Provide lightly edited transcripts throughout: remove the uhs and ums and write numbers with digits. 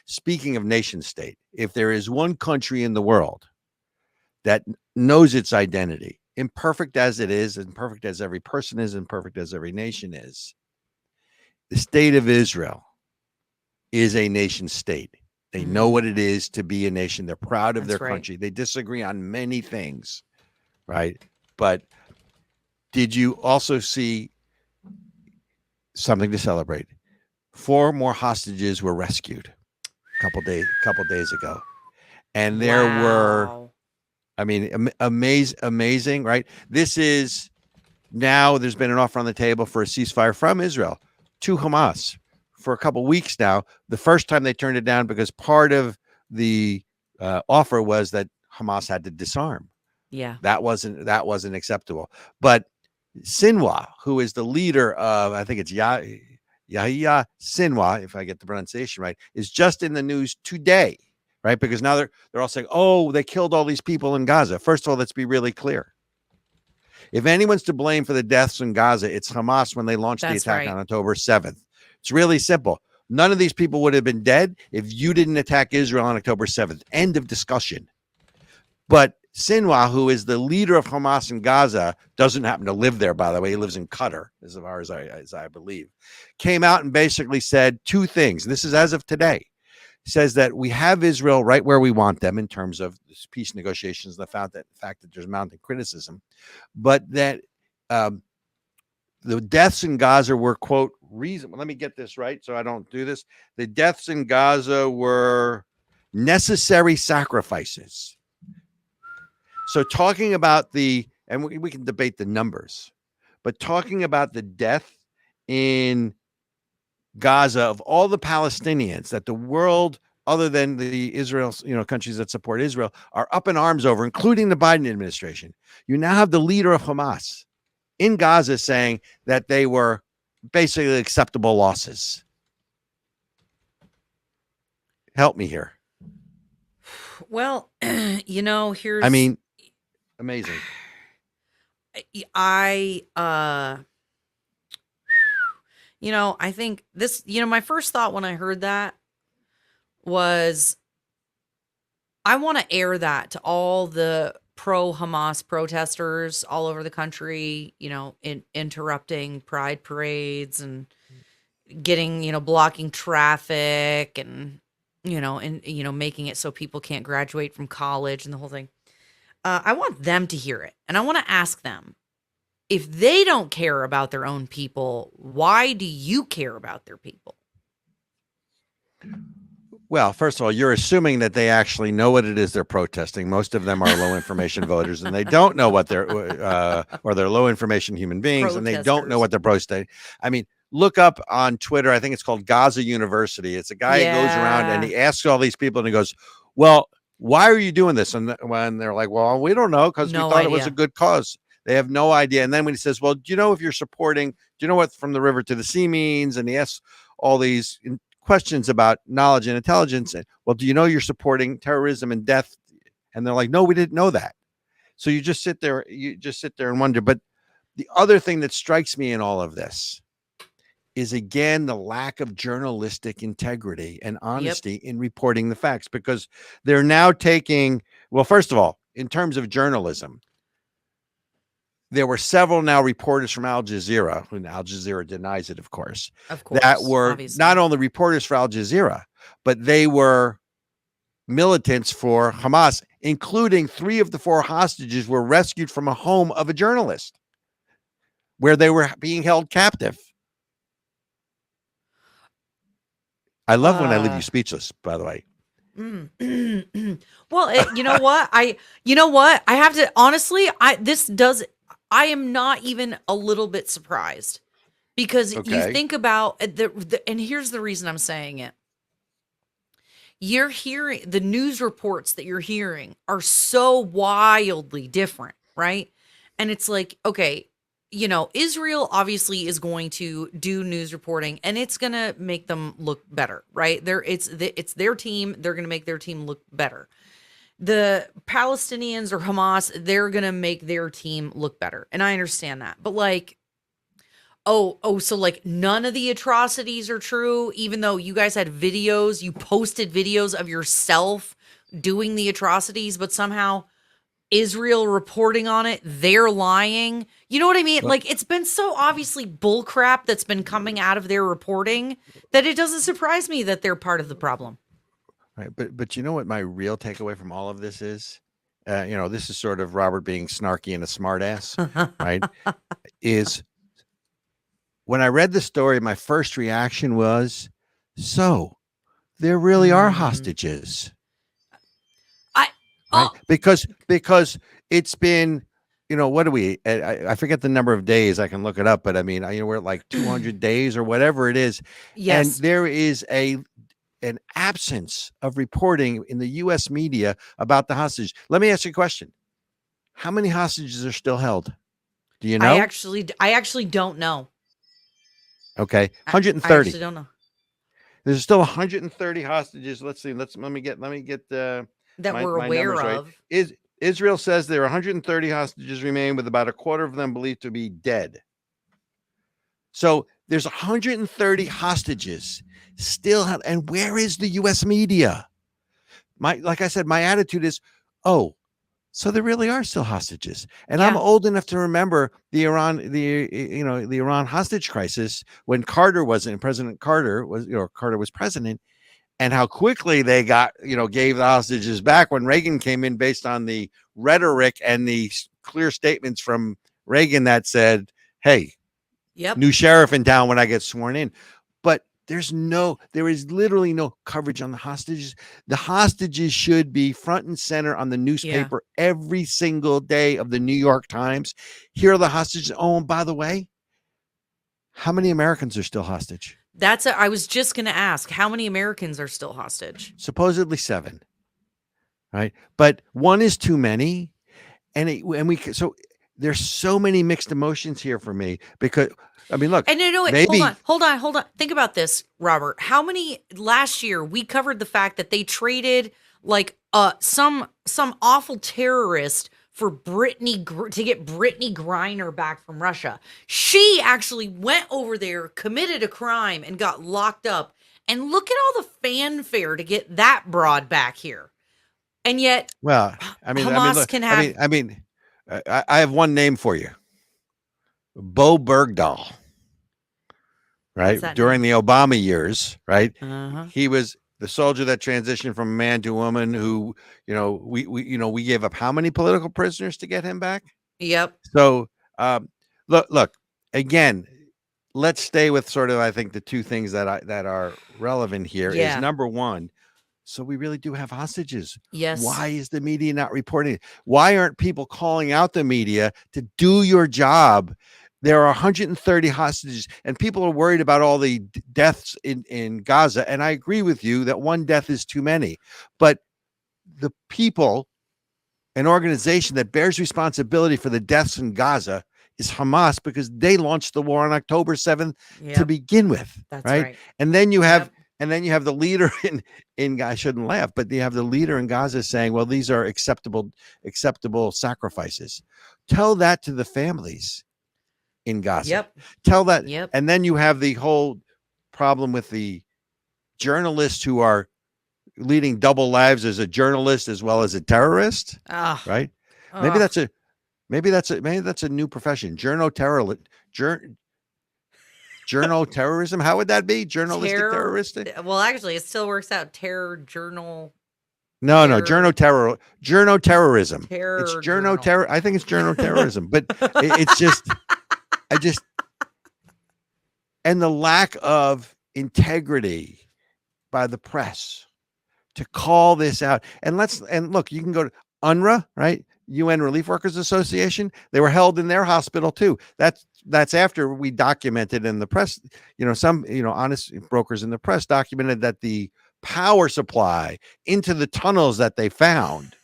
speaking of nation state, if there is one country in the world that knows its identity, imperfect as it is, imperfect as every person is, imperfect as every nation is, the state of Israel is a nation state. They know what it is to be a nation. They're proud of their country. They disagree on many things, right? But did you also see something to celebrate? 4 more hostages were rescued a couple days ago, and there were, I mean, amazing, right? This is now. There's been an offer on the table for a ceasefire from Israel to Hamas for a couple weeks now. The first time they turned it down because part of the offer was that Hamas had to disarm. Yeah, that wasn't acceptable. But Sinwar, who is the leader of, I think it's Yahya Sinwar, if I get the pronunciation right, is just in the news today, right? Because now they're all saying, oh, they killed all these people in Gaza. First of all, let's be really clear. If anyone's to blame for the deaths in Gaza, it's Hamas when they launched the attack on October 7th. It's really simple. None of these people would have been dead if you didn't attack Israel on October 7th. End of discussion. But Sinwar, who is the leader of Hamas in Gaza, doesn't happen to live there, by the way. He lives in Qatar, as far as I believe, came out and basically said 2 things. This is as of today. He says that we have Israel right where we want them in terms of peace negotiations, the fact that there's mounting criticism, but that the deaths in Gaza were, quote, reason. Let me get this right so I don't do this. The deaths in Gaza were necessary sacrifices. So talking about and we can debate the numbers, but talking about the death in Gaza of all the Palestinians that the world, other than the Israel, countries that support Israel, are up in arms over, including the Biden administration. You now have the leader of Hamas in Gaza saying that they were basically acceptable losses. Help me here. Well, here's, I mean, amazing. I think this, my first thought when I heard that was, I want to air that to all the pro-Hamas protesters all over the country, interrupting pride parades and getting, blocking traffic and, making it so people can't graduate from college and the whole thing. I want them to hear it. And I want to ask them, if they don't care about their own people, why do you care about their people? Well, first of all, you're assuming that they actually know what it is they're protesting. Most of them are low information voters, and they don't know what they're, or they're low information human beings, and they don't know what they're protesting. I mean, look up on Twitter. I think it's called Gaza University. It's a guy who goes around and he asks all these people, and he goes, well, why are you doing this? And when they're like, well, we don't know, because we thought it was a good cause. They have no idea. And then when he says, well, do you know if you're supporting, do you know what from the river to the sea means? And he asks all these questions about knowledge and intelligence. And, well, do you know you're supporting terrorism and death? And they're like, no, we didn't know that. So you just sit there and wonder. But the other thing that strikes me in all of this is, again, the lack of journalistic integrity and honesty in reporting the facts, because they're now taking, well, first of all, in terms of journalism, there were several now reporters from Al Jazeera, and Al Jazeera denies it, of course, that were not only reporters for Al Jazeera, but they were militants for Hamas, including 3 of the 4 hostages were rescued from a home of a journalist where they were being held captive. I love when I leave you speechless, by the way. Well, you know what? I have to, honestly, I am not even a little bit surprised, because you think about and here's the reason I'm saying it. You're hearing the news reports that you're hearing are so wildly different, right? And it's like, okay, Israel obviously is going to do news reporting, and it's going to make them look better, right? It's their team. They're going to make their team look better. The Palestinians or Hamas, they're going to make their team look better. And I understand that. But Oh, so like none of the atrocities are true, even though you guys had videos, you posted videos of yourself doing the atrocities, but somehow Israel reporting on it, they're lying. You know what I mean? Well, Like it's been so obviously bullcrap that's been coming out of their reporting that it doesn't surprise me that they're part of the problem. right, but you know what my real takeaway from all of this is? This is sort of Robert being snarky and a smartass, right? Is when I read the story, my first reaction was, so there really are Mm. hostages, I right? oh Because it's been, what do we? I forget the number of days. I can look it up, but I mean, we're at like 200 days or whatever it is, and yes. there is an absence of reporting in the U.S. media about the hostage. Let me ask you a question: how many hostages are still held? Do you know? I actually don't know. Okay, I actually 130. don't know There's still 130 hostages. Let's see. Let me get that my we're my aware numbers right. of. Is Israel says there are 130 hostages remain, with about a quarter of them believed to be dead. So there's 130 hostages still held. And where is the U.S. media? Like I said, my attitude is, oh, so there really are still hostages. And I'm Yeah. old enough to remember the Iran hostage crisis when President Carter was president, and how quickly they gave the hostages back when Reagan came in, based on the rhetoric and the clear statements from Reagan that said, hey, Yep. new sheriff in town when I get sworn in. But there is literally no coverage on the hostages. The hostages should be front and center on the Yeah. newspaper every single day of the New York Times. Here are the hostages. Oh, and by the way, how many Americans are still hostage? I was just going to ask how many Americans are still hostage? Supposedly 7, right? But one is too many. So there's so many mixed emotions here for me, because I mean, look, And wait, maybe hold on. Think about this, Robert. How many last year we covered the fact that they traded like some awful terrorist for to get Brittany Griner back from Russia. She actually went over there, committed a crime, and got locked up. And look at all the fanfare to get that broad back here. And yet well, Hamas look, can have I have one name for you: Bo Bergdahl. what's Right, that during name? the Obama years, right, Uh-huh. he was the soldier that transitioned from a man to a woman. Who, we gave up how many political prisoners to get him back? Yep. So, look again. Let's stay with sort of, I think, the two things that are relevant here is, Yeah. number one. So we really do have hostages. Yes. Why is the media not reporting it? Why aren't people calling out the media to do your job? There are 130 hostages, and people are worried about all the deaths in Gaza. And I agree with you that one death is too many. But the people, an organization that bears responsibility for the deaths in Gaza, is Hamas, because they launched the war on October 7th to Yep. begin with, That's right? right. And then you have Yep. the leader in I shouldn't laugh, but you have the leader in Gaza saying, well, these are acceptable sacrifices. Tell that to the families in Gaza. Yep. Tell that. Yep. And then you have the whole problem with the journalists who are leading double lives as a journalist as well as a terrorist, Ah. right? Maybe Ugh. that's a maybe that's a new profession. Journal terrorism. How would that be? Journalistic Terror. terroristic? Well, actually, it still works out. Terror journal. No, Terror. journo terrorism. It's Terror journo journal. terror. I think it's journo terrorism, but it's just, I just, and the lack of integrity by the press to call this out. And look, you can go to UNRWA, right? UN Relief Workers Association. They were held in their hospital too. That's after we documented in the press. Some honest brokers in the press documented that the power supply into the tunnels that they found,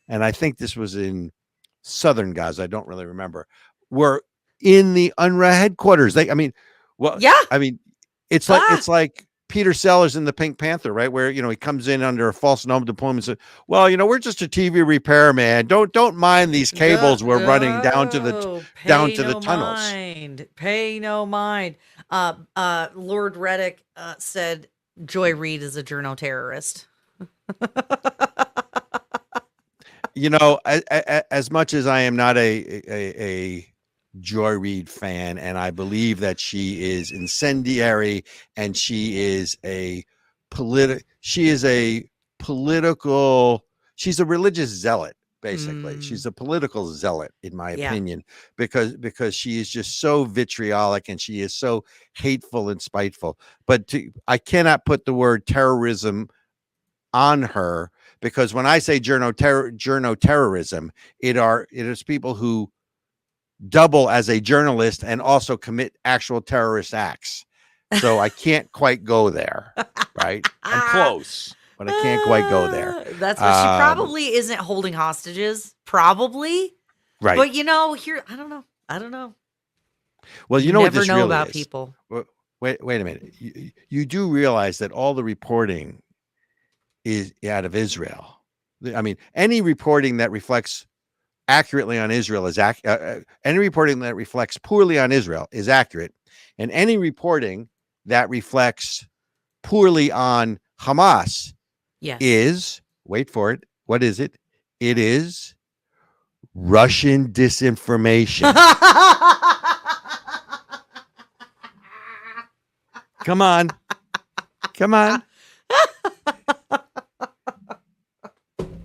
and I think this was in southern Gaza, I don't really remember, were in the UNRWA headquarters. Yeah. It's Ah. like Peter Sellers in the Pink Panther, right? Where, he comes in under a false name deployment and says, well, we're just a TV repairman. Don't mind these cables we're running down to the tunnels. Pay no mind. Lord Redic said Joy Reid is a journo terrorist. As much as I am not a Joy Reid fan, and I believe that she is incendiary and she is a she's a religious zealot, basically. She's a political zealot, in my opinion, because she is just so vitriolic and she is so hateful and spiteful. But I cannot put the word terrorism on her, because when I say journo terrorism, it is people who double as a journalist and also commit actual terrorist acts. So I can't quite go there, right? I'm close, but I can't quite go there. That's what she probably isn't holding hostages, probably. Right. But here, I don't know. Well, you know never what this know really about is. people. Wait a minute. You do realize that all the reporting is out of Israel. I mean, any reporting that reflects accurately on Israel is any reporting that reflects poorly on Israel is accurate, and any reporting that reflects poorly on Hamas is, wait for it, what is it? It is Russian disinformation. Come on.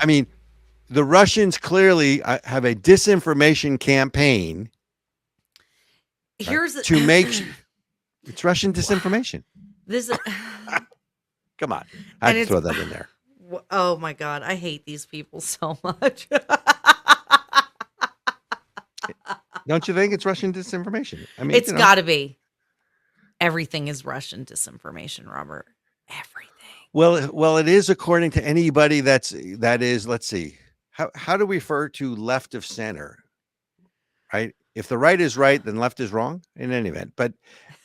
I mean, the Russians clearly have a disinformation campaign. Here's to make it's Russian disinformation. This come on, I had to throw that in there. Oh my God, I hate these people so much. Don't you think it's Russian disinformation? I mean, it's got to be. Everything is Russian disinformation, Robert. Everything. Well, it is, according to anybody that is. Let's see. How do we refer to left of center? Right. If the right is right, then left is wrong in any event. But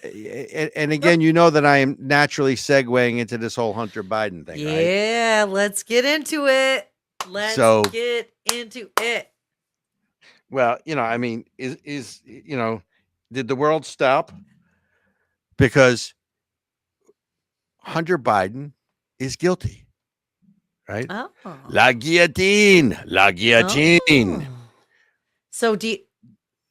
and again, that I am naturally segueing into this whole Hunter Biden thing. Yeah, right? Let's get into it. Get into it. Well, I mean, is did the world stop? Because Hunter Biden is guilty, right? Oh. La guillotine. Oh. So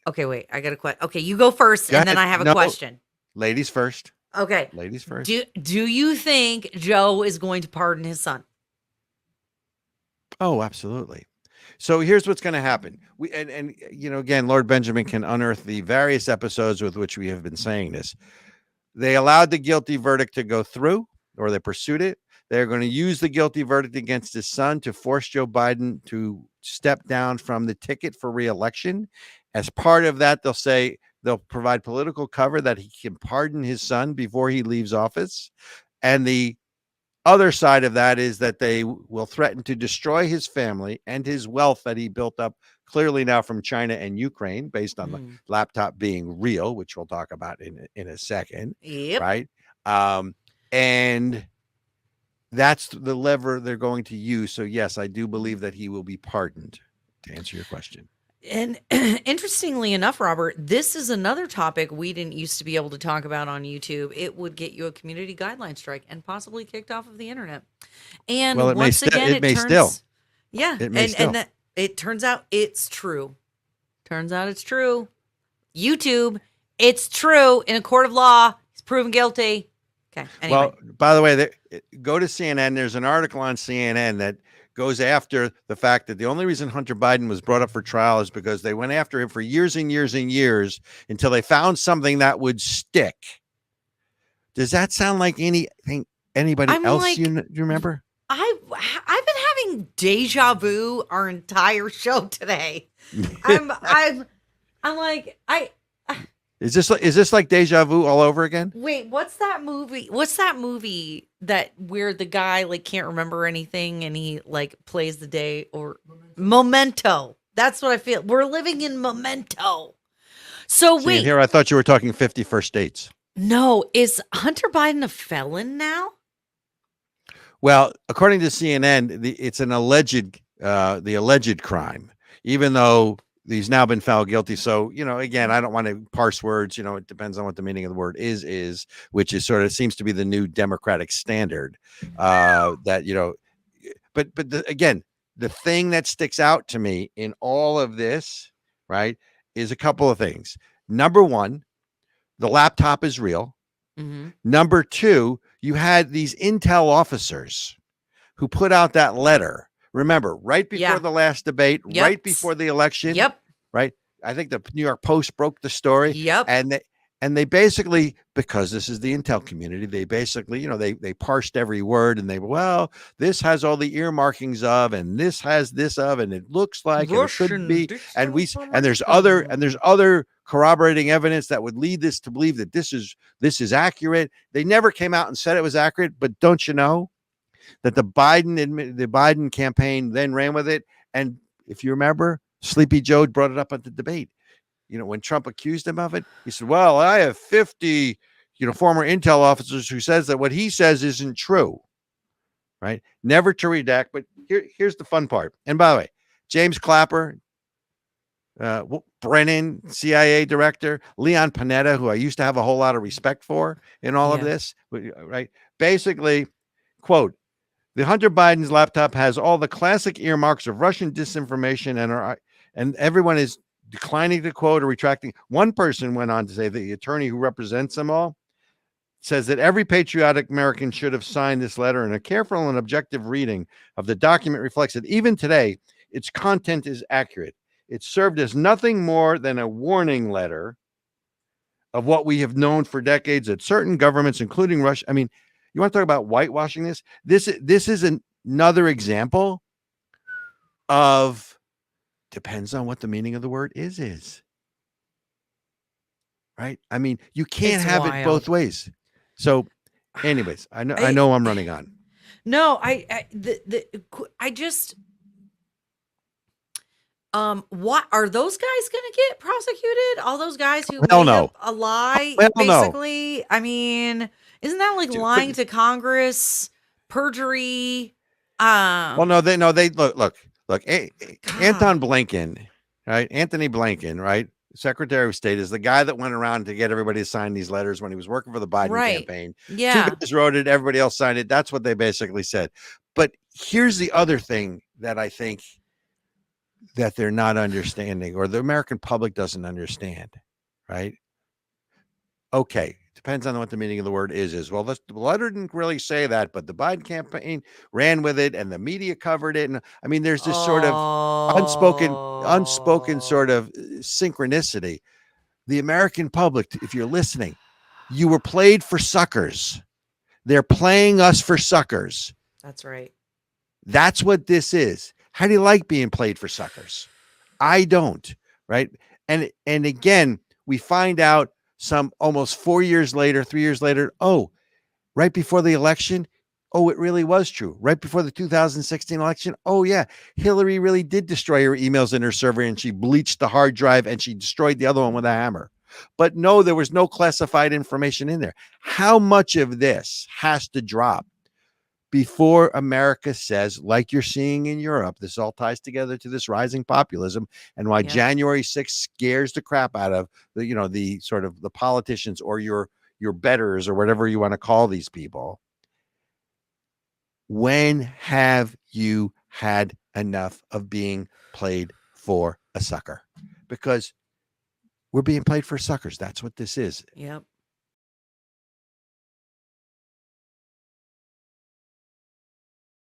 okay, wait, I got a question. Okay, you go first, and then I have a question. Ladies first. Okay. Ladies first. Do you think Joe is going to pardon his son? Oh, absolutely. So here's what's going to happen. Again, Lord Benjamin can unearth the various episodes with which we have been saying this. They allowed the guilty verdict to go through, or they pursued it. They're going to use the guilty verdict against his son to force Joe Biden to step down from the ticket for re-election. As part of that, they'll provide political cover that he can pardon his son before he leaves office. And the other side of that is that they will threaten to destroy his family and his wealth that he built up clearly now from China and Ukraine, based on the laptop being real, which we'll talk about in a second. Yep. Right. And that's the lever they're going to use. So yes, I do believe that he will be pardoned, to answer your question. And interestingly enough, Robert, this is another topic we didn't used to be able to talk about on YouTube. It would get you a community guideline strike and possibly kicked off of the internet. And well, it turns out it's true. Turns out it's true. YouTube, it's true. In a court of law, he's proven guilty. Okay. Anyway. Well, by the way, go to CNN. There's an article on CNN that goes after the fact that the only reason Hunter Biden was brought up for trial is because they went after him for years and years and years until they found something that would stick. Does that sound like anybody else you remember? I've been having deja vu our entire show today. Is this like deja vu all over again? Wait, what's that movie? What's that movie that where the guy can't remember anything and he plays the day, or Memento? That's what I feel. We're living in Memento. So wait, here I thought you were talking 50 First Dates. No, is Hunter Biden a felon now? Well, according to CNN, it's an the alleged crime, even though he's now been found guilty. So, again, I don't want to parse words. It depends on what the meaning of the word is, which is sort of seems to be the new democratic standard. That again, the thing that sticks out to me in all of this, right, is a couple of things. Number one, the laptop is real. Mm-hmm. Number two, you had these intel officers who put out that letter. Remember, right before the last debate, right before the election. Yep. Right. I think the New York Post broke the story. Yep. And they basically, because this is the intel community, they basically, they parsed every word and this has all the earmarkings of, and this has this of, and it looks like and it could be, and there's other corroborating evidence that would lead this to believe that this is accurate. They never came out and said it was accurate, but don't you know that the Biden campaign then ran with it? And if you remember, Sleepy Joe brought it up at the debate. When Trump accused him of it, he said, well, I have 50, former intel officers who says that what he says isn't true. Right. Never to redact. But here's the fun part. And by the way, James Clapper, Brennan, CIA director, Leon Panetta, who I used to have a whole lot of respect for in all of this. Right. Basically, quote, the Hunter Biden's laptop has all the classic earmarks of Russian disinformation and everyone is declining to quote or retracting. One person went on to say the attorney who represents them all says that every patriotic American should have signed this letter, and a careful and objective reading of the document reflects that even today, its content is accurate. It served as nothing more than a warning letter of what we have known for decades, that certain governments, including Russia, I mean, you want to talk about whitewashing this? This is another example of, depends on what the meaning of the word is. Right? I mean, you can't have it both ways. So, anyways, I know I'm running on. No, I just what are those guys going to get prosecuted? All those guys who made up a lie, basically. No. I mean, isn't that like lying to Congress, perjury? Well, no, they look. Anton Blinken, right? Anthony Blinken, right? Secretary of State, is the guy that went around to get everybody to sign these letters when he was working for the Biden campaign. Yeah. 2 guys wrote it, everybody else signed it. That's what they basically said. But here's the other thing that I think that they're not understanding, or the American public doesn't understand, right? Okay. Depends on what the meaning of the word is. Well, the letter didn't really say that, but the Biden campaign ran with it and the media covered it. And I mean, there's this sort of unspoken sort of synchronicity. The American public, if you're listening, you were played for suckers. They're playing us for suckers. That's right. That's what this is. How do you like being played for suckers? I don't, right? And again, we find out some almost 4 years later, 3 years later, right before the election, it really was true. Right before the 2016 election, yeah, Hillary really did destroy her emails in her server, and she bleached the hard drive and she destroyed the other one with a hammer. But no, there was no classified information in there. How much of this has to drop before America says, like you're seeing in Europe, this all ties together to this rising populism and why January 6th scares the crap out of the sort of the politicians or your betters or whatever you want to call these people. When have you had enough of being played for a sucker? Because we're being played for suckers. That's what this is. Yep.